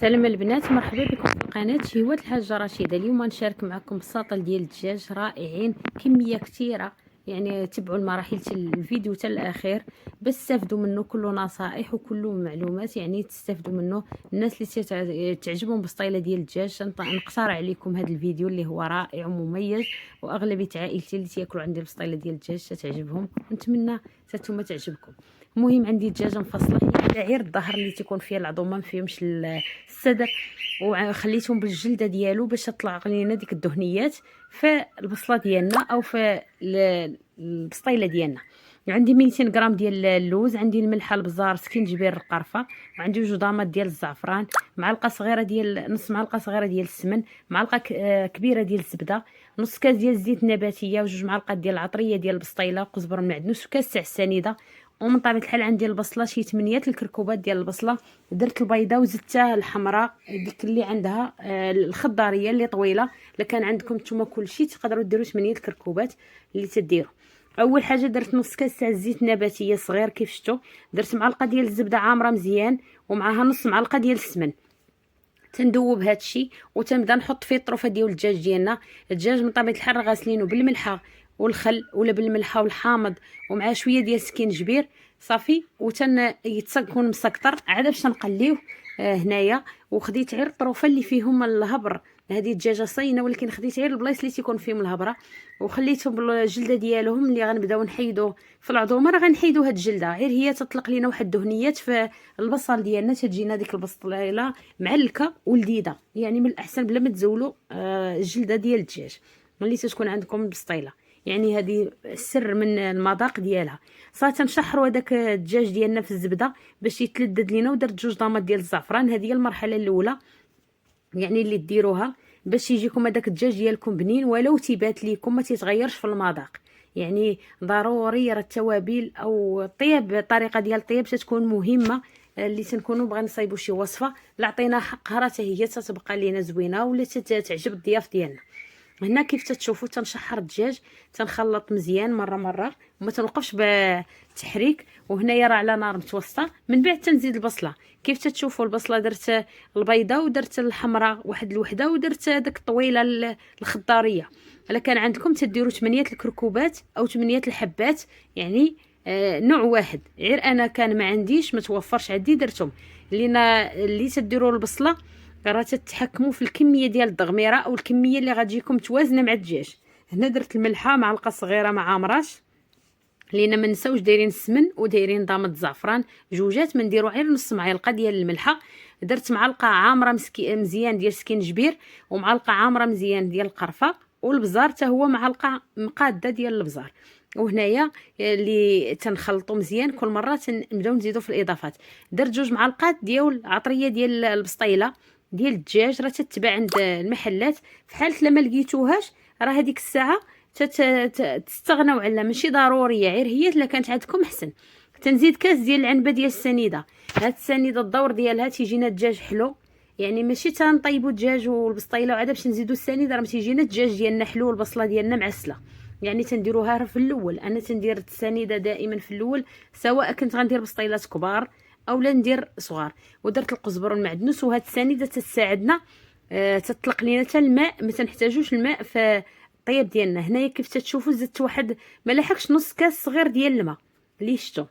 سلام البنات، مرحبا بكم في القناه شهوة الحاجه رشيده. اليوم نشارك معكم بساطل ديال الدجاج رائعين، كميه كثيره. يعني تبعوا المراحل الفيديو حتى الاخير باش تستافدوا منه، كله نصائح وكله معلومات يعني تستافدوا منه. الناس اللي تعجبهم بسطيله ديال الدجاج نقترح عليكم هذا الفيديو اللي هو رائع ومميز، واغلبيه عائلتي اللي تاكلوا عندي البسطيله ديال الدجاج تعجبهم، نتمنى حتى نتوما تعجبكم. المهم عندي دجاجه مفصله، هي غير الظهر اللي تيكون فيه العظومه ما فيهمش الصدر، وخليتهم بالجلده ديالو باش تطلع لينا ديك الدهنيات في البصله ديالنا او في البسطيله ديالنا. عندي 200 غرام ديال اللوز، عندي الملحه، البزار، سكينجبير، القرفه، وعندي جوج ضامات ديال الزعفران، معلقه صغيره ديال نص معلقه صغيره ديال السمن، معلقه كبيره ديال الزبده، نص كاس ديال الزيت النباتيه، وجوج معلقات ديال العطريه ديال البسطيله، قزبر معدنوس، وكاس تاع السنيده. ومن طبيعه الحال عندي البصله، شي 8 الكركوبات ديال البصله، درت البيضه وزدتها الحمراء ديك اللي عندها الخضاريه اللي طويله. الا كان عندكم نتوما كلشي تقدروا ديروا 8 الكركوبات اللي تديروا. اول حاجه درت نص كاس تاع الزيت النباتيه صغير كيف شفتوا، درت معلقه ديال الزبده عامره مزيان، ومعها نص معلقه ديال السمن. تندوب هادشي وتنبدا نحط فيه الطروفه ديال الدجاج ديالنا. الدجاج من طبيعه الحال غاسلينه بالملحه والخل ولا بالملحه والحامض، ومع شويه ديال السكينجبير صافي، يتكون مسكطر عاد باش نقليوه. هنايا وخديت غير الطروفه اللي فيهم الهبر، هذه الدجاجه صينه ولكن خديت غير البلايص اللي تيكون فيهم الهبره، وخليتهم بالجلده ديالهم اللي غنبداو نحيدو في العظومه. راه غنحيدو هاد الجلده، غير هي تطلق لينا واحد الدهنيات في البصل ديالنا، تجينا ديك البصله معلكه ولذيذه. يعني من الاحسن بلا ما تزولوا الجلده ديال الدجاج ملي تكون عندكم البسطيله، يعني هذه السر من المذاق ديالها. صافي تنشحروا هذاك الدجاج ديالنا في الزبده باش يتلذذ لينا، ودرت جوج ضامات ديال الزعفران. هذه هي المرحله الاولى يعني اللي ديروها باش يجيكم هذاك الدجاج ديالكم بنين، ولو تيبات ليكم ما تيتغيرش في المذاق. يعني ضروري راه التوابل او الطياب، الطريقه ديال الطياب تتكون مهمه. اللي تنكونوا بغا نصايبوا شي وصفه لا عطينا حقها راه حتى هي تتبقى لينا زوينه ولا تعجب الضياف ديالنا. هنا كيف تتشوفوا تنشحر الدجاج، تنخلط مزيان مره وما تنوقفش بالتحريك، وهنايا راه على نار متوسطه. من بعد تنزيد البصله، كيف تتشوفوا البصله درت البيضه ودرت الحمراء واحد الوحده، ودرت داك الطويله الخضاريه. الا كان عندكم تديروا 8 الكركوبات او 8 الحبات، يعني نوع واحد. غير انا كان ما عنديش، ما توفرش عندي، درتهم. اللي تديروا البصله راه تتحكموا في الكميه ديال الدغميره او الكميه اللي غتجيكم توازنه مع الدجاج. هنا درت الملحه معلقه صغيره ما عامراش، لينا ما نساوش دايرين السمن ودايرين ضامه الزعفران جوجات، ما نديروا غير نص معلقه ديال الملحه. درت معلقه عامره مزيان ديال سكينجبير، ومعلقه عامره مزيان ديال القرفه، والبزار حتى هو معلقه مقاده ديال البزار. وهنايا اللي تنخلطوا مزيان، كل مره نبداو نزيدوا في الاضافات. درت جوج معلقات ديال العطريه ديال البسطيله ديال الدجاج، راه تتباع عند المحلات. في حاله لما لقيتوهاش راه هذيك الساعه تستغناو عليها، ماشي ضروريه، غير هي الا كانت عندكم احسن. تنزيد كاس ديال العنبه ديال السنيده. هاد السنيده الدور ديالها تيجينا الدجاج حلو، يعني ماشي تنطيبوا الدجاج والبسطيله وعاد باش نزيدوا السنيده، راه ما تيجينا الدجاج ديالنا حلو والبصله ديالنا معسله. يعني تنديروها في الاول، انا تندير السنيده دائما في الاول، سواء كنت غندير بسطيلات كبار او لا ندير صغار. ودرت القزبر والمعدنوس، وهاد السنيده تساعدنا تطلق لينا حتى الماء، ما تنحتاجوش الماء في الطياب ديالنا. هنايا كيف تتشوفوا زدت واحد ما لحقش نص كاس صغير ديال الماء اللي شفتوا،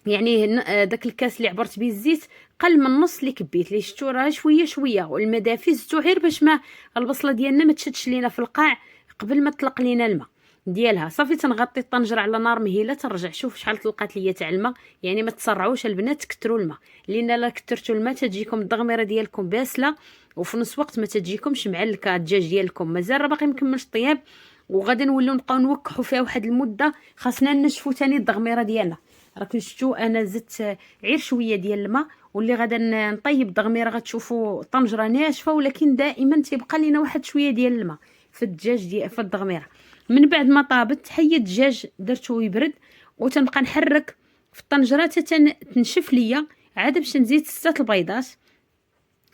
يعني داك الكاس اللي عبرت به الزيت قل من نص اللي كبيت اللي شفتوا، راه شويه والماء دافي زدتو غير باش ما البصله ديالنا ما تشدش لينا في القاع قبل ما تطلق لينا الماء ديالها. صافي تنغطي الطنجره على نار مهيله، ترجع شوف شحال طلقات ليا تاع الماء. يعني ما تسرعوش البنات، تكثروا الماء، لان لا كثرتوا الماء تجيكم الضغميره ديالكم باسله، وفي نفس الوقت ما تجيكمش معلكه الدجاج ديالكم، مازال راه باقي مكملش الطياب، وغادي نوليو نبقاو نوكحوا فيها واحد المده. خاصنا نشفوا ثاني الضغميره ديالنا. راكم شفتوا انا زدت غير شويه ديال الماء، واللي غادا نطيب الضغميره غتشوفوا طنجره ناشفه، ولكن دائما تيبقى لينا واحد شويه ديال الماء في الدجاج ديال في الضغميره. من بعد ما طابت حيد الدجاج درتو يبرد، وتنبقى نحرك في الطنجره حتى تنشف ليا، عاد باش نزيد 6 البيضات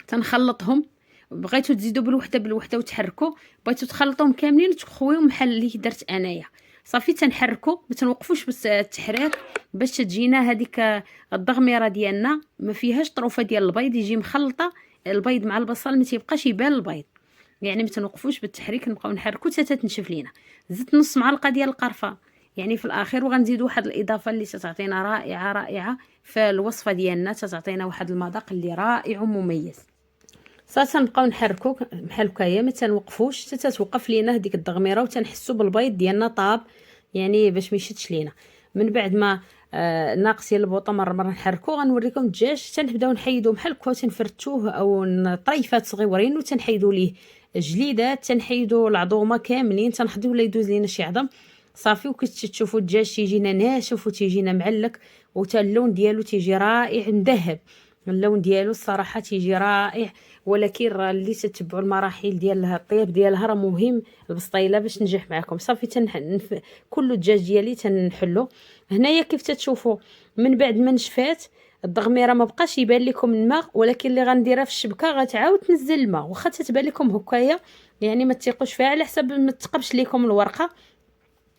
تنخلطهم. بغيتو تزيدوا بالوحده وتحركوا، بغيتو تخلطوهم كاملين تخويهم بحال اللي درت انايا. صافي تنحركوا، ما تنوقفوش بس التحريك باش تجينا هذيك الضغميره ديالنا ما فيهاش طروفه ديال البيض، يجي مخلطه البيض مع البصل ما تيبقاش يبان البيض، يعني ما تنوقفوش بالتحريك، نبقاو نحركو حتى تنشف لينا. زدت نص معلقه ديال القرفه يعني في الاخير، وغنزيدو واحد الاضافه اللي تعطينا رائعه رائعه في الوصفه ديالنا، تعطينا واحد المذاق اللي رائع ومميز. صافي نبقاو نحركو بحال هكايا، ما تنوقفوش حتى توقف لينا هذيك الدغميره وتنحسوا بالبيض ديالنا طاب، يعني باش ما يشدش لينا. من بعد ما ناقص ديال البوطه مره نحركو. غنوريكم الدجاج تنبداو نحيدو بحال هكا تنفرتوه او طريفات صغيورين وتنحيدو ليه جليدات، تنحيدو العظومه كاملين، تنخديو ولا يدوز لينا شي عظم. صافي وكتشوفوا الدجاج تيجينا ناشف وتيجينا معلك، وتا اللون ديالو تيجي رائع مذهب، اللون ديالو الصراحه تيجي رائع. ولكن راه اللي تتبعوا المراحل ديال الطياب ديالها راه مهم البسطيله باش تنجح معكم. صافي كل الدجاج ديالي تنحلو هنايا كيف تتشوفوا. من بعد ما نشفات الدغميره ما بقاش يبان لكم الماء، ولكن اللي غنديرها في الشبكه غتعاود تنزل الماء، واخا تتبان لكم هكايا يعني ما تثقوش فيها على حسب ما تقبش لكم الورقه.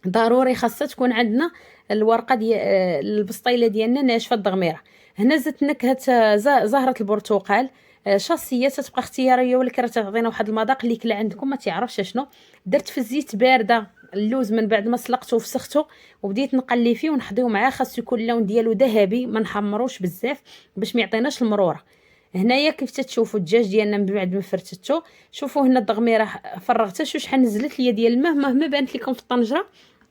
ضروري خاصها تكون عندنا الورقه ديال البسطيله ديالنا ناشفه الدغميره. هنا زدت نكهه زهره البرتقال شاصيه، تتبقى اختياريه ولكن راه تعطينا واحد المذاق اللي كلا عندكم ما تعرفش شنو. درت في الزيت بارده اللوز من بعد ما سلقته وفسخته وبديت نقلي فيه ونحضيو معاه، خاصو يكون اللون ديالو ذهبي، ما نحمروش بزاف باش ما يعطيناش المروره. هنايا كيف تتشوفوا الدجاج ديالنا من بعد ما فرتته، شوفوا هنا الدغميره فرغتها شحال نزلت ليا ديال الماء، مهما بانت لكم في الطنجره.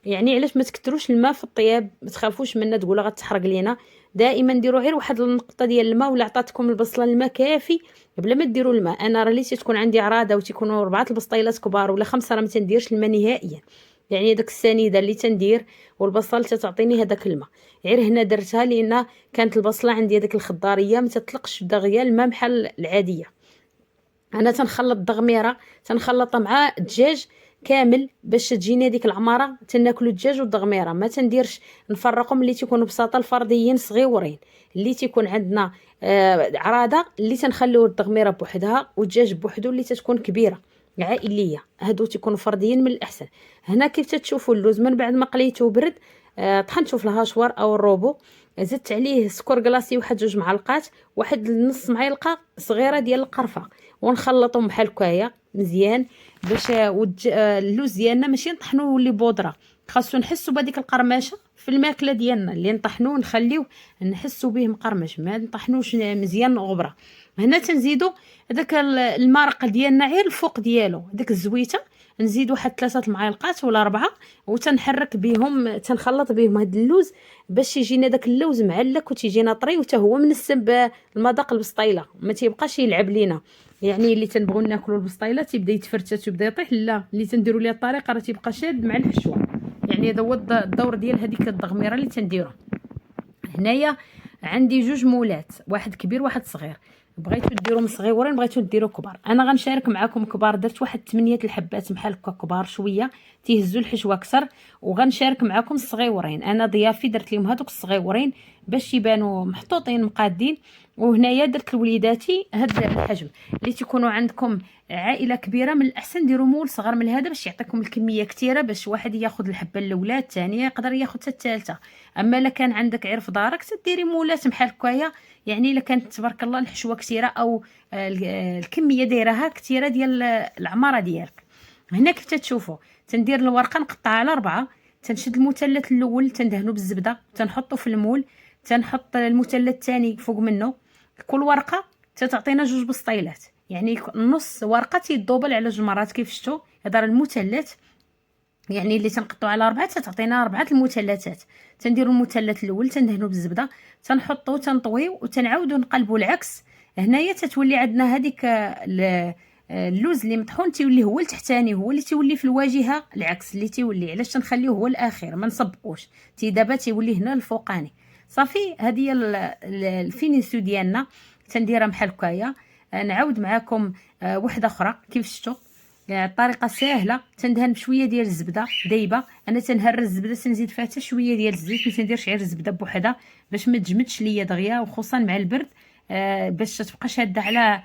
يعني علاش ما تكثروش الماء في الطياب، ما تخافوش منها تقولوا غتحرق لينا، دائما ديروا غير واحد النقطه ديال الماء، ولا عطاتكم البصله الماء كافي بلا ما ديروا الماء. انا راه اللي تكون عندي عراضه وتكونوا 4 البسطيلات كبار ولا 5 راه ما تنديرش الماء نهائيا، يعني داك السنيده اللي تندير والبصل تعطيني هذاك الماء. غير هنا درتها لان كانت البصله عندي هذيك الخضاريه ما تطلقش دغيا الماء بحال العاديه. انا تنخلط الدغميره تنخلطها مع الدجاج كامل باش تجيني هذيك العماره تناكلوا الدجاج والدغميره. ما تنديرش نفرقهم، اللي تيكونوا بساطه الفرديين صغيورين، اللي تيكون عندنا عراضه اللي تنخليو الدغميره بوحدها والدجاج بوحدو، اللي تتكون كبيره عائليه هادو تيكونوا فرديين من الاحسن. هنا كيف تتشوفوا اللوز من بعد ما قليته وبرد طحنته في الهاشوار او الروبو، زدت عليه سكر كلاصي واحد 2 معالق، واحد نص معلقه صغيره ديال القرفه، ونخلطهم بحال هكايا مزيان باش اللوز ديالنا ماشي نطحنوه يولي بودره، خاصو نحسوا بهذيك القرمشه في الماكله ديالنا اللي نطحنوه نخليوه نحسوا به مقرمش، ما نطحنوش مزيان غبره. هنا تنزيدوا هذاك المرق ديالنا غير الفوق ديالو ديك الزويته، نزيد واحد 3 معالق ولا 4 وتنحرك بهم، تنخلط بهم هاد اللوز باش يجينا داك اللوز معلك وتيجينا طري، وتا هو منسب المذاق البسطيله ما تيبقاش يلعب لينا. يعني اللي تنبغوا ناكلوا البسطيله تيبدا يتفرتت ويبدا يطيح، لا اللي تنديروا ليه الطريقه راه تيبقى شاد مع الحشوه. يعني هذا هو الدور ديال هذيك الدغميره اللي تنديروها. هنايا عندي 2 مولات، واحد كبير واحد صغير، بغيتو ديروا صغيورين بغيتو ديروا كبار. انا غنشارك معكم كبار، درت واحد 8 الحبات بحال هكا كبار شويه تيهزوا الحشوه اكثر، وغنشارك معكم الصغيورين. انا ضيافي درت لهم هذوك الصغيورين باش يبانوا محطوطين مقادين. وهنايا درت لوليداتي هاد الحجم. اللي تكونوا عندكم عائله كبيره من الاحسن ديروا مول صغر من هذا باش يعطيكم الكميه كثيره، باش واحد ياخذ الحبه الاولى الثانيه يقدر ياخذ حتى الثالثه. اما الا كان عندك غير في دارك تديري مولات بحال هكايا، يعني الا كانت تبارك الله الحشوه كثيره او الكميه دايرها كثيره ديال العماره ديالك. هنا كيف تشوفوا تندير الورقه نقطعها على 4، تنشد المثلث الاول تندهنه بالزبده تنحطه في المول، تنحط المثلث الثاني فوق منه. كل ورقه تعطينا 2 بسطيلات، يعني نص ورقه تيدوبل على 2 مرات. كيف شفتوا هذا المثلث يعني اللي تنقطعوا على 4 تعطينا 4 المثلثات. تنديروا المثلث الاول تندهنوا بالزبده تنحطوا تنطويو وتنعاودوا نقلبوا العكس. هنايا تتولي عندنا هذيك اللوز اللي مطحون تيولي هو التحتاني، هو اللي تيولي في الواجهه العكس اللي تيولي. علاش تنخليوه هو الاخير ما نسبقوش، دابا تيولي هنا الفوقاني. صافي هذه هي الفينيسيو ديالنا تنديرها بحال هكايا. نعاود معكم وحده اخرى كيف شفتوا الطريقه سهله. تندهن بشويه ديال الزبده دايبه، انا تنهر الزبده تنزيد فيها حتى شويه ديال الزيت، ما تنديرش غير الزبده بوحدها باش ما تجمدش ليا دغيا، وخصوصا مع البرد باش تبقى شاده على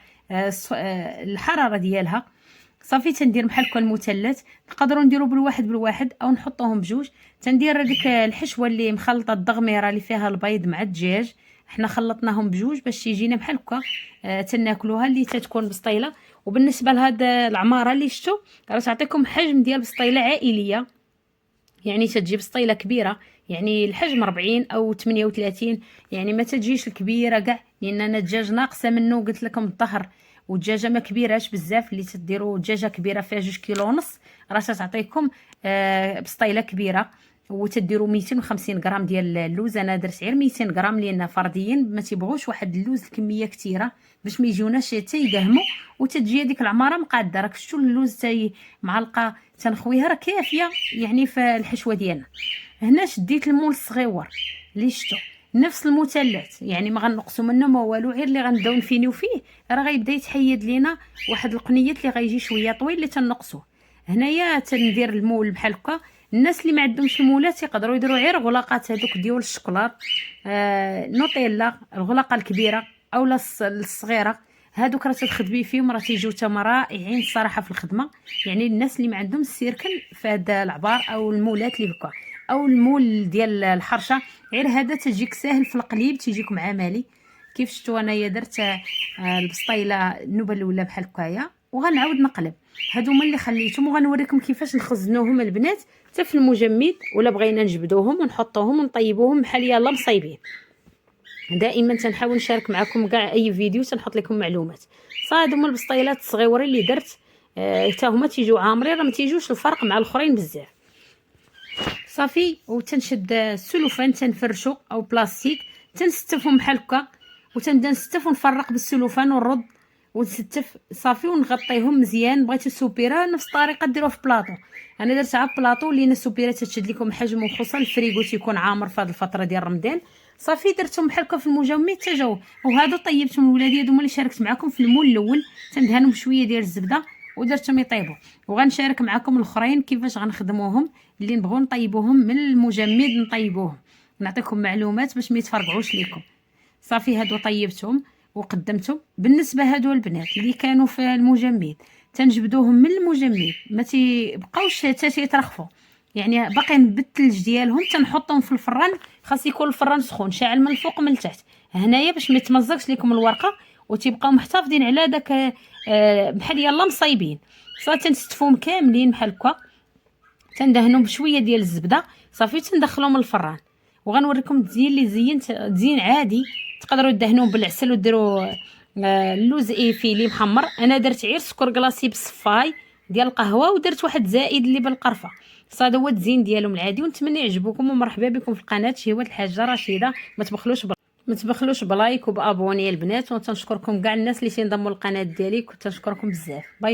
الحراره ديالها. صافي تندير بحال هكا المثلث، نقدروا نديروا بالواحد او نحطوهم بجوج. تندير هذيك الحشوه اللي مخلطه الدغميره اللي فيها البيض مع الدجاج حنا خلطناهم بجوج باش يجينا بحال هكا تناكلوها اللي تتكون بسطيله. وبالنسبه لهاد العماره اللي شفتوا راه تعطيكم حجم ديال بسطيله عائليه، يعني تتجي بسطيله كبيره، يعني الحجم 40 او 38، يعني ما تجيش الكبيره كاع، لان انا الدجاج ناقصه منه قلت لكم الظهر، والدجاجه ما كبيراش بزاف. اللي تديروا دجاجه كبيره فيها 2 كيلو ونص راه تعطيكم بسطيله كبيره. وتديروا 250 غرام ديال اللوز، انا درت غير 200 غرام لان فرديين ما تيبغوش واحد اللوز الكميه كثيره باش ما يجوناش تيقهموا، وتجي هذيك العماره مقاده. راك شفتوا اللوز تاي معلقه تنخويها راه كافيه يعني في الحشوه ديالنا. هنا شديت المول الصغيور اللي شفتوا نفس المثلث، يعني ما غنقصوا منه ما والو، غير اللي غنبداو نفينيو فيه راه غيبدا يتحيد لينا واحد القنيات اللي غيجي شويه طويل اللي تنقصوه. هنايا تندير المول بحال هكا. الناس اللي ما عندهمش المولات يقدروا يديروا غير غلاقات هذوك ديال الشكلاط، نوتيلا الغلاقه الكبيره اولا الصغيره، هادوك راه تخدمي فيهم راه تيجيو تما رائعين الصراحه في الخدمه. يعني الناس اللي ما عندهم السيركل في هذا العبار او المولات اللي بكا او المول ديال الحرشه، غير هذا تجيك ساهل في القليب، تيجيكم عملي. كيف شفتوا انايا درت البسطيله النوبه الاولى بحال هكايا، وغنعاود نقلب. هادو هما اللي خليتهم، وغنوريكم كيفاش نخزنوهم البنات حتى في المجمد، ولا بغينا نجبدوهم ونحطوهم ونطيبوهم بحال يلا مصايبين. دائما تنحاول نشارك معكم كاع اي فيديو تنحط لكم معلومات. صاد هما البسطيلات الصغيورين اللي درت حتى هما تيجيو عامرين، راه ما تيجوش الفرق مع الاخرين بزاف. صافي وتنشد السلوفان تنفرشو او بلاستيك، تنستفهم بحال هكا، وتنبدا نستف ونفرق بالسلوفان ونرد ونستف صافي ونغطيهم مزيان. بغيتو السوبيره نفس الطريقه ديروها في بلاطو، انا درت عا بلاطو لان السوبيره تشد لكم حجم، وخصوصا الفريغو تيكون عامر في هذه الفتره ديال رمضان. صافي درتهم بحال هكا في المجمد تجاو، وهادو طيبتهم لولادي، هادو هما اللي شاركت معكم في المول الاول. تندهنهم بشويه ديال الزبده ودرتهم يطيبوا، وغنشارك معكم الاخرين كيفاش غنخدموهم اللي نبغوا نطيبوهم من المجمد نطيبوهم، نعطيكم معلومات باش ما يتفرقعوش لكم. صافي هادو طيبتهم وقدمتهم. بالنسبه هادو البنات اللي كانوا في المجمد تنجبدوهم من المجمد، ما تيبقاوش حتى تيترخفوا، يعني باقيين بالثلج ديالهم. تنحطهم في الفران، خاص يكون الفران سخون شاعل من الفوق من التحت هنايا باش ما يتمزقش لكم الورقه، وتيبقاو محتفظين على داك بحال يلا مصايبين. صافي تنستفوهم كاملين بحال هكا، تندهنهم بشويه ديال الزبده صافي تندخلهم الفران. وغنوريكم التزيين اللي زينت تزيين عادي، تقدروا تدهنوهم بالعسل وديروا اللوز ايفي اللي محمر. انا درت غير سكر كلاصي بالصفاي ديال القهوه، ودرت واحد زائد اللي بالقرفه. صاد هو التزيين ديالهم العادي، ونتمنى يعجبوكم. ومرحبا بكم في القناه شهوة الحاجه رشيده. ما تبخلوش بلايك وبابوني البنات، وتنشكركم كاع الناس اللي تنضموا للقناه ديالي، كنت نشكركم بزاف. باي.